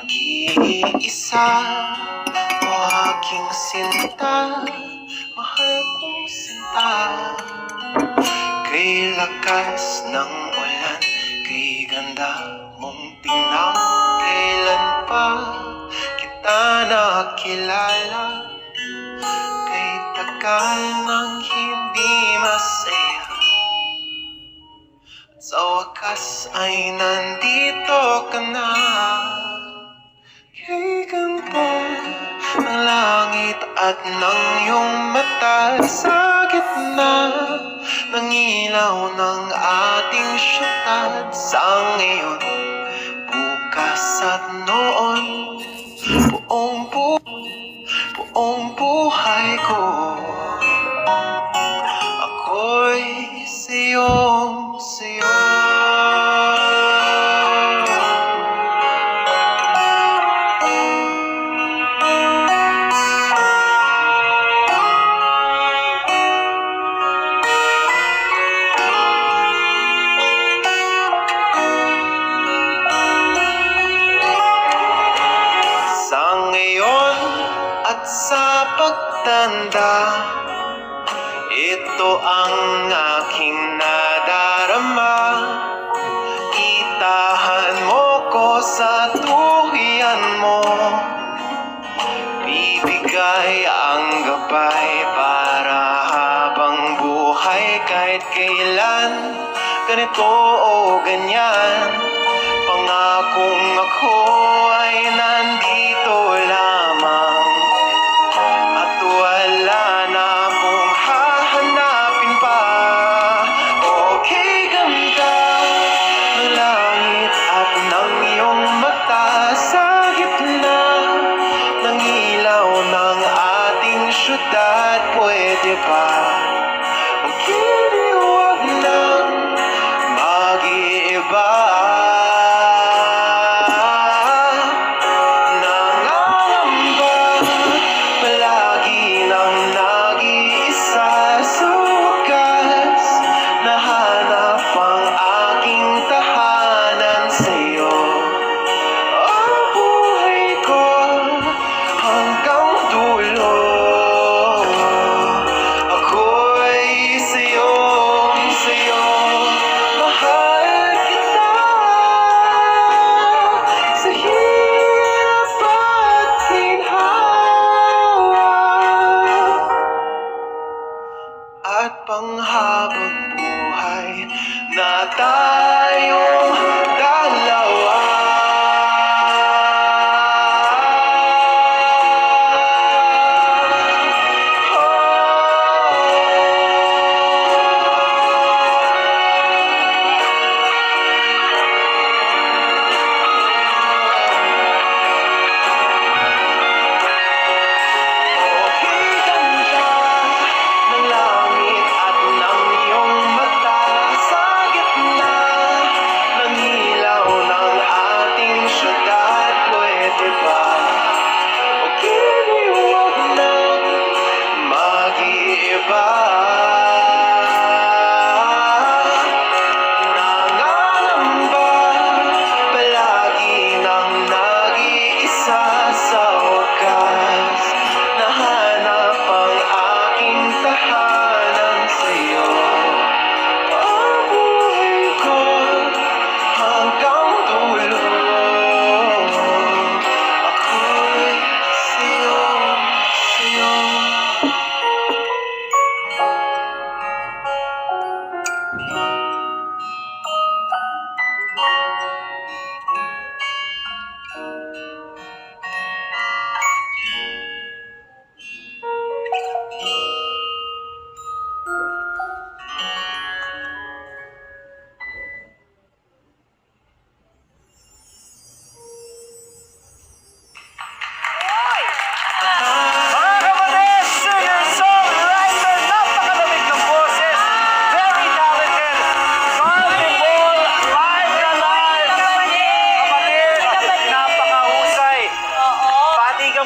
Nag-iisa o aking sinta, mahal kong sinta. Kay lakas ng ulan, kay ganda mong tingnan, kailan pa kita nakilala, kay tagal nang hindi masaya. At sa wakas ay nandito ka na. Kay ganda ng langit at ng iyong mata, sa gitna ng ilaw ng ating syudad, sa ngayon, bukas at noon, buong buhay ko, ako'y sa'yo. At sa pagtanda, ito ang aking nadarama. Itahan mo ko sa tuwian mo, bibigay ang gabay para habang buhay, kahit kailan, ganito o ganyan. Pangakong ako ay nandito lamang, at wala na akong hahanapin pa. Okay, ganda ng langit at ng iyong mata, sa gitna ng ilaw ng ating syudad, pwede ba? Okay, huwag nang mag-iiba. At panghabang buhay na tayong dalawa.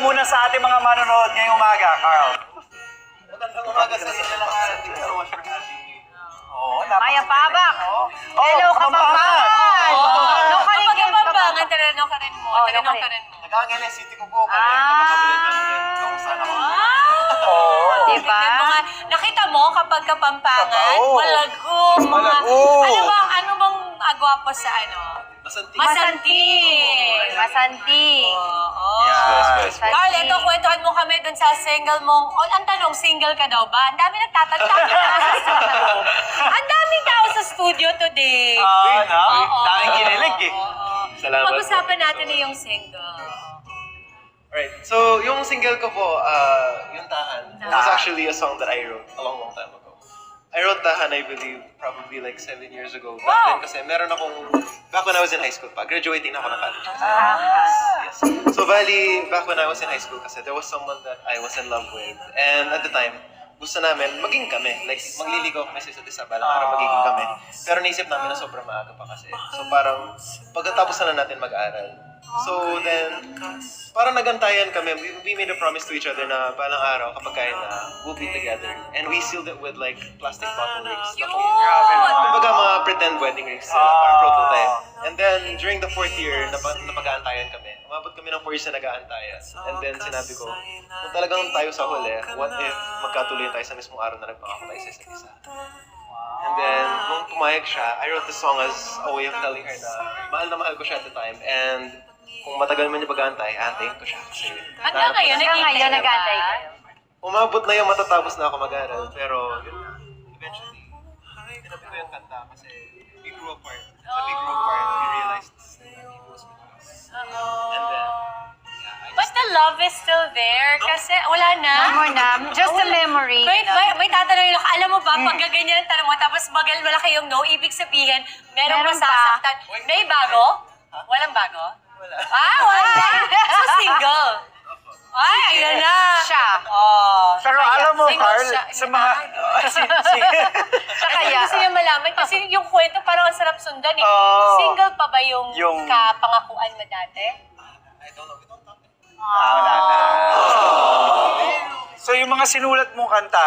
Muna sa ating mga manonood ngayong umaga, Carl. Magandang umaga sa inyo lahat. Thank you so much for having me. Oo, Maya Pabak. Oh, Hello, Kapampangan. Kapampangan. No, Kapampangan. Kapampangan, tinanong ka rin mo. Tinanong ka rin mo. Nag-aangalan City ko po. Kapag-kamulan kung saan ako. Oo. Diba? Tignan mo nga. Nakita mo kapag Kapampangan, Oo. malago. Malago. Ano bang agwapo sa ano? Masanti. Masanti. Masanti. Oo. Yes. Carl, ito, kwentuhan mo kami dun sa single mong... ang tanong, single ka daw ba? Ang dami ang daming tao sa studio today. Daming kinilig eh. Salamat. Pag-usapan natin na yung single. Alright, so yung single ko po, yung Tahan, was actually a song that I wrote a long time ago. I wrote Tahan, I believe, probably like 7 years ago. Back then kasi meron akong, back when I was in high school pa, graduating na ako ng college. Yes. So bali, back when I was in high school kasi, there was someone that I was in love with. And at the time, gusto namin maging kami. Like, magliligaw kami sa isa't isa, balang araw magiging kami. Pero naisip namin na sobrang maaga pa kasi. So parang, pagkatapos na lang natin mag-aral. So then, parang nagantayan kami. We made a promise to each other na balang araw, kapag kaya na, we'll be together. And we sealed it with like plastic bottle rings. Yun! Kumbaga mga pretend wedding rings sila, parang prototype. And then, during the 4th year, napag-aantayan kami. Umabot kami ng 4 years na nag-aantayan. And then, sinabi ko, kung talagang tayo sa huli, what if magkatuloy tayo sa mismong araw na nagpangako tayo sa isa't isa? And then, nung pumayag siya, I wrote the song as a way of telling her na mahal ko siya at the time. And kung matagal man niya pag-aantay, aantayin ko siya. Kasi Hanggang ngayon, nag-aantay kayo. umabot na yung matatapos na ako mag-aral. Pero, yun nga, eventually, tinabi ko yung kanta kasi we grew apart. When we grew apart, we realized that he was with us. And then, yeah, But the love is still there kasi wala na. No more na. Just a memory. Wait, may tatanungin ako. Alam mo ba, pag gaganyan ang tanong mo, tapos bagal malaki yung no, ibig sabihin, merong Meron pa. masasaktan. May bago? Walang bago? wala. Wala. So, single. Ay, ayun na. Siya. Oh. Pero alam mo, Single Carl, siya. sa mga... Kaya gusto niya malaman kasi yung kwento parang ang sarap sundan eh. Oo. Single pa ba yung, Yung- kapangakuan mo dati? I don't know, we don't talk. Wala na. So yung mga sinulat mong kanta,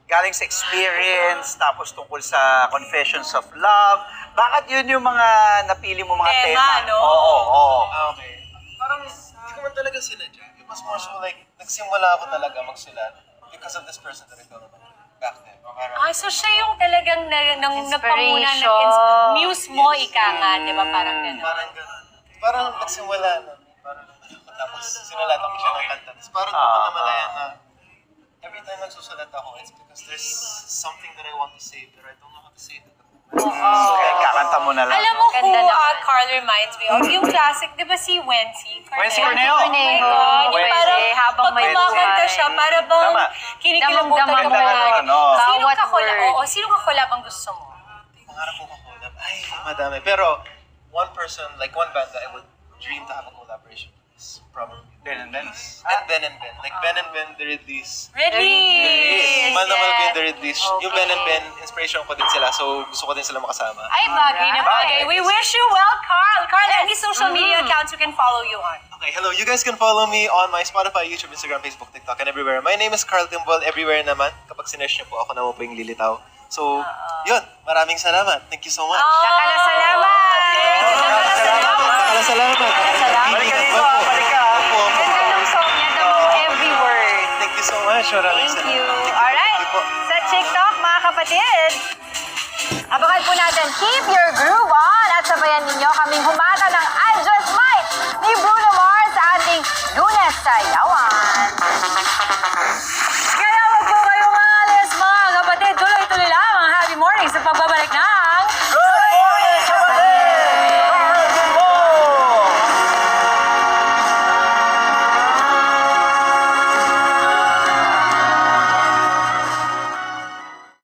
galing sa experience, tapos tungkol sa confessions of love, bakit yun yung mga napili mo mga Tema, tema? no? Oo. Okay. Parang, hindi ko man talaga sinadya. It was more so like, nagsimula ako talaga magsulat because of this person that I fell in love with back then. Parang, So siya yung talagang nagpamuna, Inspiration. muse mo, ika nga, di ba? Parang gano'n. parang ganun. Parang nagsimula na. Parang, tapos sinulatan ko siya ng kanta. Tapos parang doon ko namalayan na every time nagsusulat ako, it's because there's something that I want to say, pero I don't know how to say it. So kaya kakanta mo na lang. Alam mo who Ganda naman. Carl reminds me of? Yung classic, di ba si Wency Wency Corneo? Corneo. Oh my God. Yung Wency, parang habang pag may kumakanta buhay. siya, para bang Tama. kinikilabutan Damang-dama ka mo. palagi. Ano? Sinong Bawat kakulab? word. Oo, sinong kakulab ang gusto mo? Pangarap ko kakulab. Ay, madami. Pero, one person, like one band that I would dream to have a collaboration with is probably Ben and Ben. and Ben and Ben. Like Ben and Ben, the Ridleys. Really? Man naman ko yung The Ridleys. Yung Ben and Ben, inspiration ko din sila. So, gusto ko din sila makasama. Ay, bagay na bagay. We wish you well, Carl. Carl, any social media accounts we can follow you on? Okay, hello. You guys can follow me on my Spotify, YouTube, Instagram, Facebook, TikTok, and everywhere. My name is Carl Timbol. Everywhere naman. Kapag sinearch niyo po, ako naman po yung lilitaw. So, yun. Maraming salamat. Thank you so much. Kakala salamat! Salamat. Balik ka dito, balik ka. Ganda ng song niya, damang every word. Thank you so much. Maraming Thank salamat. you. Alright, Thank you po. sa TikTok, mga kapatid, abangan po natin, keep your groove on at sabayan ninyo kaming humata ng Anjo